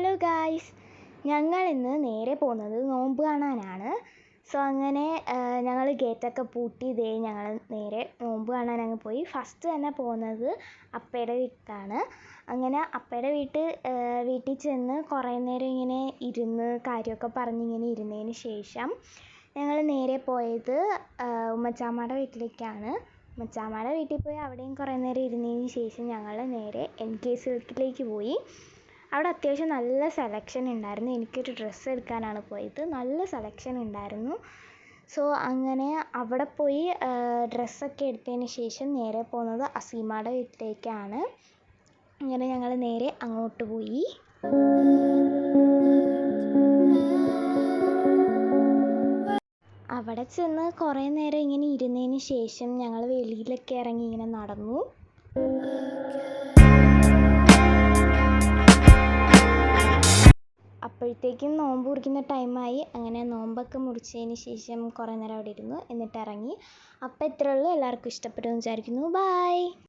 Hello guys, ഞങ്ങൾ ഇന്ന് നേരെ പോകുന്നത് നോമ്പ് കാണാനാണ്. സോ അങ്ങനെ ഞങ്ങൾ ഗേറ്റൊക്കെ പൂട്ടി ഞങ്ങൾ നേരെ നോമ്പ് കാണാൻ അങ്ങ് പോയി. ഫസ്റ്റ് തന്നെ പോകുന്നത് അപ്പയുടെ വീട്ടിലാണ്. അങ്ങനെ അപ്പയുടെ വീട്ടിൽ ചെന്ന് കുറേ നേരം ഇങ്ങനെ ഇരുന്ന് കാര്യമൊക്കെ പറഞ്ഞിങ്ങനെ ഇരുന്നതിന് ശേഷം ഞങ്ങൾ നേരെ പോയത് ഉമ്മച്ചാമ്മയുടെ വീട്ടിലേക്കാണ്. ഉമ്മച്ചാമ്മയുടെ വീട്ടിൽ പോയി അവിടെയും കുറേ നേരം ഇരുന്നതിന് ശേഷം ഞങ്ങൾ നേരെ NK സിൽക്കിലേക്ക് പോയി. അവിടെ അത്യാവശ്യം നല്ല സെലക്ഷൻ ഉണ്ടായിരുന്നു. എനിക്കൊരു ഡ്രസ്സ് എടുക്കാനാണ് പോയത്. നല്ല സെലക്ഷൻ ഉണ്ടായിരുന്നു. സോ അങ്ങനെ അവിടെ പോയി ഡ്രസ്സൊക്കെ എടുത്തതിന് ശേഷം നേരെ പോകുന്നത് അസീമയുടെ വീട്ടിലേക്കാണ്. അങ്ങനെ ഞങ്ങൾ നേരെ അങ്ങോട്ട് പോയി. അവിടെ ചെന്ന് കുറേ നേരം ഇങ്ങനെ ഇരുന്നതിന് ശേഷം ഞങ്ങൾ വെളിയിലൊക്കെ ഇറങ്ങി ഇങ്ങനെ നടന്നു. അപ്പോഴത്തേക്കും നോമ്പ് മുറിക്കുന്ന ടൈമായി. അങ്ങനെ നോമ്പൊക്കെ മുറിച്ചതിന് ശേഷം കുറേ നേരം അവിടെ ഇരുന്നു, എന്നിട്ട് ഇറങ്ങി. അപ്പോൾ ഇത്രയേ ഉള്ളൂ. എല്ലാവർക്കും ഇഷ്ടപ്പെടുമെന്ന് വിചാരിക്കുന്നു. ബൈ.